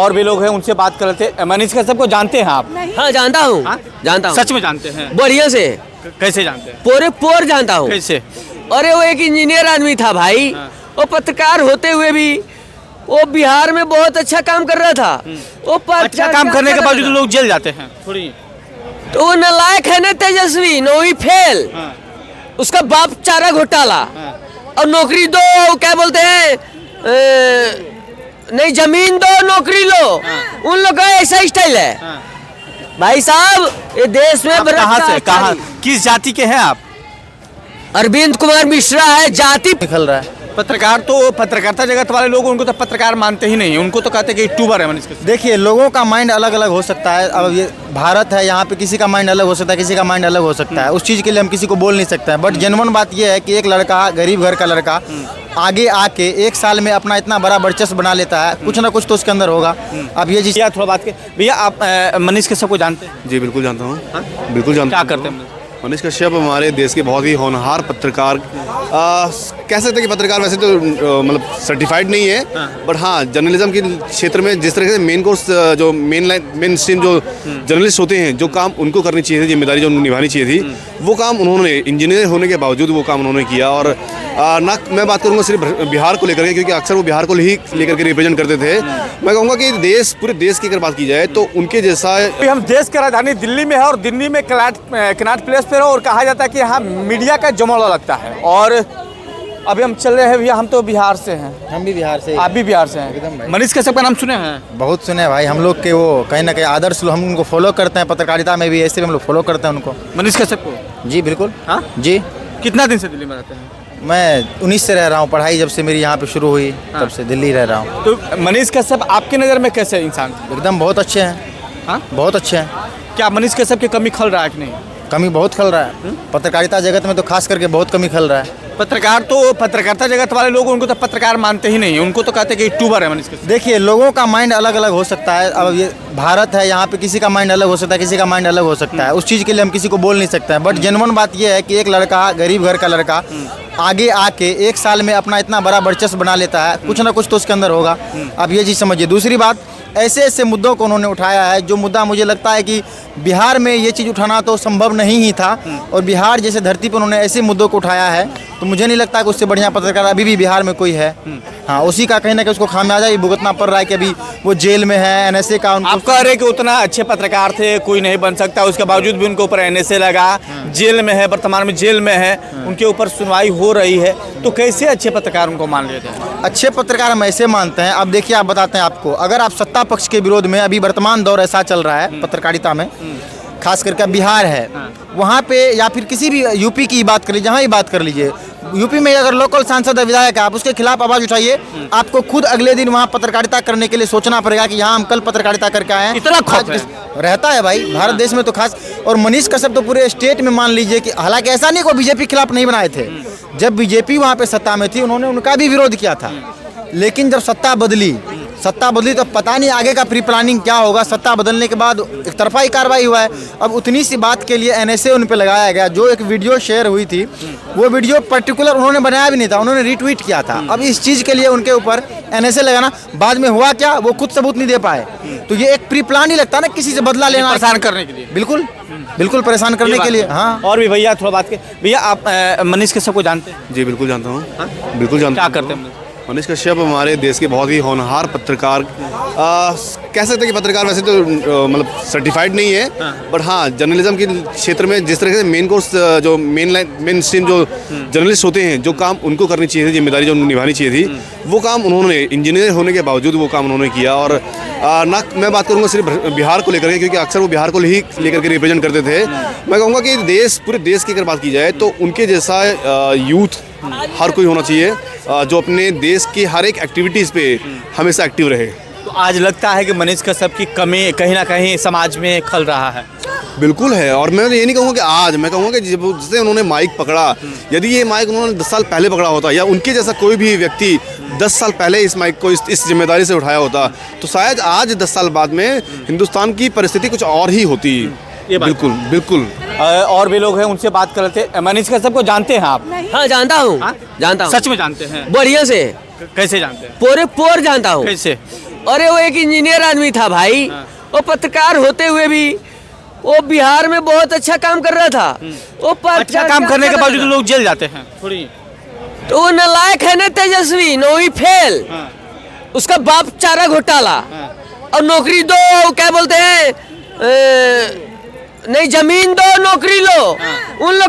और भी लोग हैं, उनसे बात कर लेते हैं। मनीष कश्यप को जानते हैं आप? हाँ जानता हूँ। हाँ? जानता हूँ, सच में जानते हैं? बढ़िया से। कैसे जानते हैं? पूरे पोर जानता हूँ। कैसे? अरे वो एक इंजीनियर आदमी था भाई। हाँ। वो पत्रकार होते हुए भी वो बिहार में बहुत अच्छा काम कर रहा था। वो अच्छा काम करने के बावजूद लोग जेल जाते हैं थोड़ी। तो वो नालायक है ना तेजस्वी, नौवीं फेल। हाँ। उसका बाप चारा घोटाला। हाँ। और नौकरी दो, क्या बोलते हैं, नहीं जमीन दो नौकरी लो। उन लोग का ऐसा स्टाइल है। हाँ। भाई साहब ये देश में आप कहाँ से, कहाँ, किस जाति के हैं आप? अरविंद कुमार मिश्रा है, जाति निकल रहा है। पत्रकार तो पत्रकारिता जगत वाले लोग उनको तो पत्रकार मानते ही नहीं, उनको तो कहते हैं कि यूट्यूबर है मनीष कश्यप। देखिए, लोगों का माइंड अलग अलग हो सकता है। अब ये भारत है, यहाँ पे किसी का माइंड अलग हो सकता है, किसी का माइंड अलग हो सकता है। उस चीज़ के लिए हम किसी को बोल नहीं सकते हैं। बट जेन्युइन बात ये है कि एक लड़का, गरीब घर का लड़का, आगे आके 1 साल में अपना इतना बड़ा वर्चस्व बना लेता है, कुछ ना कुछ तो उसके अंदर होगा। अब ये भैया थोड़ा बात के, भैया आप मनीष कश्यप को जानते हैं? जी बिल्कुल जानता हूँ। हाँ? बिल्कुल जानता क्या हूँ। करते हैं? मनीष कश्यप हमारे देश के बहुत ही होनहार पत्रकार, कह सकते हैं कि पत्रकार वैसे तो मतलब सर्टिफाइड नहीं है। बट हाँ, जर्नलिज्म के क्षेत्र में जिस तरह से मेन कोर्स जो मेन स्ट्रीम जो जर्नलिस्ट होते हैं, जो काम उनको करनी चाहिए थी, जिम्मेदारी जो उनको निभानी चाहिए थी, वो काम उन्होंने, इंजीनियर होने के बावजूद वो काम उन्होंने किया। और ना मैं बात करूँगा सिर्फ बिहार को लेकर के, क्योंकि अक्सर वो बिहार को ही लेकर के रिप्रेजेंट करते थे। मैं कहूँगा कि पूरे देश की अगर बात की जाए तो उनके जैसा। हम देश की राजधानी दिल्ली में है और दिल्ली में कनॉट प्लेस पे और कहा जाता है कि यहाँ मीडिया का जमावड़ा लगता है। और अभी हम चल रहे हैं भैया, हम तो बिहार से हैं। हम भी बिहार से। आप भी बिहार से हैं? एकदम भाई। मनीष कश्यप का नाम सुने हैं? बहुत सुने भाई, हम लोग के वो कहीं ना कहीं आदर्श, हम उनको फॉलो करते हैं। पत्रकारिता में भी ऐसे भी हम लोग फॉलो करते हैं उनको। मनीष कश्यप को? जी बिल्कुल। हाँ जी। कितना दिन से दिल्ली में रहते हैं? मैं 19 से रह रहा हूँ। पढ़ाई जब से मेरी यहाँ पे शुरू हुई तब से दिल्ली रह रहा हूँ। तो मनीष कश्यप आपकी नज़र में कैसे इंसान? एकदम बहुत अच्छे हैं। हाँ? बहुत अच्छे हैं। क्या मनीष कश्यप की कमी खल रहा है कि नहीं? कमी बहुत खल रहा है। पत्रकारिता जगत में तो खास करके बहुत कमी खल रहा है। पत्रकार तो पत्रकारिता जगत वाले लोग उनको तो पत्रकार मानते ही नहीं, उनको तो कहते हैं कि यूट्यूबर है मनीष कश्यप। देखिए, लोगों का माइंड अलग अलग हो सकता है। अब ये भारत है, यहाँ पे किसी का माइंड अलग हो सकता है, किसी का माइंड अलग हो सकता है। उस चीज़ के लिए हम किसी को बोल नहीं सकते हैं। बट जेन्युइन बात ये है कि एक लड़का, गरीब घर का लड़का, आगे आके 1 साल में अपना इतना बड़ा वर्चस्व बना लेता है, कुछ ना कुछ तो उसके अंदर होगा। अब ये चीज़ समझिए। दूसरी बात, ऐसे ऐसे मुद्दों को उन्होंने उठाया है जो मुद्दा मुझे लगता है कि बिहार में ये चीज़ उठाना तो संभव नहीं ही था। और बिहार जैसे धरती पर उन्होंने ऐसे मुद्दों को उठाया है, तो मुझे नहीं लगता कि उससे बढ़िया पत्रकार अभी भी बिहार में कोई है। हाँ, उसी का कहीं ना कहीं उसको खामियाजा ही भुगतना पड़ रहा है कि अभी वो जेल में है। NSA का उनको, आप कह रहे कि उतना अच्छे पत्रकार थे, कोई नहीं बन सकता, उसके बावजूद भी उनके ऊपर NSA लगा, जेल में है, वर्तमान में जेल में है, उनके ऊपर सुनवाई हो रही है। तो कैसे अच्छे पत्रकार उनको मान लेते हैं? अच्छे पत्रकार हम ऐसे मानते हैं। अब देखिए, आप बताते हैं आपको, अगर आप सत्ता पक्ष के विरोध में, अभी वर्तमान दौर ऐसा चल रहा है पत्रकारिता में, खास करके बिहार है, वहाँ पे या फिर किसी भी यूपी की बात कर लीजिए, जहाँ ही बात कर लीजिए, यूपी में अगर लोकल सांसद विधायक है, आप उसके खिलाफ आवाज़ उठाइए, आपको खुद अगले दिन वहाँ पत्रकारिता करने के लिए सोचना पड़ेगा कि यहाँ हम कल पत्रकारिता करके आए हैं। इतना खौफ रहता है भाई भारत देश में तो खास। और मनीष कश्यप तो पूरे स्टेट में मान लीजिए कि, हालांकि ऐसा नहीं, कोई बीजेपी के खिलाफ नहीं बनाए थे। जब बीजेपी वहाँ पे सत्ता में थी, उन्होंने उनका भी विरोध किया था। लेकिन जब सत्ता बदली तो पता नहीं आगे का प्री प्लानिंग क्या होगा। सत्ता बदलने के बाद एक तरफा ही कार्रवाई हुआ है। अब उतनी सी बात के लिए NSA उन पे लगाया गया। जो एक वीडियो शेयर हुई थी, वो वीडियो पर्टिकुलर उन्होंने बनाया भी नहीं था, उन्होंने रीट्वीट किया था। अब इस चीज़ के लिए उनके ऊपर NSA लगाना, बाद में हुआ क्या वो खुद सबूत नहीं दे पाए। तो ये एक प्री प्लान ही लगता है ना, किसी से बदला लेना, परेशान करने के लिए। बिल्कुल बिल्कुल परेशान करने के लिए। हाँ। और भी भैया थोड़ा बात के, भैया आप मनीष कश्यप को जानते हैं? जी बिल्कुल जानता हूँ। हाँ? बिल्कुल जानता क्या हूँ। करते हैं? मनीष कश्यप हमारे देश के बहुत ही होनहार पत्रकार, कह सकते हैं कि पत्रकार वैसे तो मतलब सर्टिफाइड नहीं है। बट हाँ, जर्नलिज्म के क्षेत्र में जिस तरह से मेन कोर्स जो मेन स्ट्रीम जो जर्नलिस्ट होते हैं, जो काम उनको करनी चाहिए थी, जिम्मेदारी जो उनको निभानी चाहिए थी, वो काम उन्होंने, इंजीनियर होने के बावजूद वो काम उन्होंने किया। और ना मैं बात करूँगा सिर्फ बिहार को लेकर के, क्योंकि अक्सर वो बिहार को ही लेकर के रिप्रेजेंट करते थे। मैं कहूँगा कि पूरे देश की अगर बात की जाए तो उनके जैसा यूथ हर कोई होना चाहिए, जो अपने देश की हर एक एक्टिविटीज़ पे हमेशा एक्टिव रहे। तो आज लगता है कि मनीष कश्यप की कमी कहीं ना कहीं समाज में खल रहा है। बिल्कुल है। और मैं ये नहीं कहूँगा कि आज, मैं कहूँगा कि जिससे उन्होंने माइक पकड़ा, यदि ये माइक उन्होंने 10 साल पहले पकड़ा होता, या उनके जैसा कोई भी व्यक्ति 10 साल पहले इस माइक को इस जिम्मेदारी से उठाया होता, तो शायद आज 10 साल बाद में हिंदुस्तान की परिस्थिति कुछ और ही होती। बिल्कुल बिल्कुल। और भी लोग हैं, उनसे बात कर लेते हैं। मनीष कश्यप को जानते हैं आप? हाँ जानता हूँ। हाँ? जानता हूँ। सच में जानते हैं? बढ़िया से। कैसे जानते हैं? पूरे पोर जानता हूँ। कैसे? अरे वो एक इंजीनियर आदमी था भाई, वो पत्रकार होते हुए भी वो बिहार में बहुत अच्छा काम कर रहा था। वो अच्छा काम करने के बावजूद लोग जेल जाते हैं थोड़ी। तो वो नालायक है ना तेजस्वी, नो ही फेल। उसका बाप चारा घोटाला और नौकरी दो, क्या बोलते हैं, नहीं जमीन दो नौकरी लो, उन लोग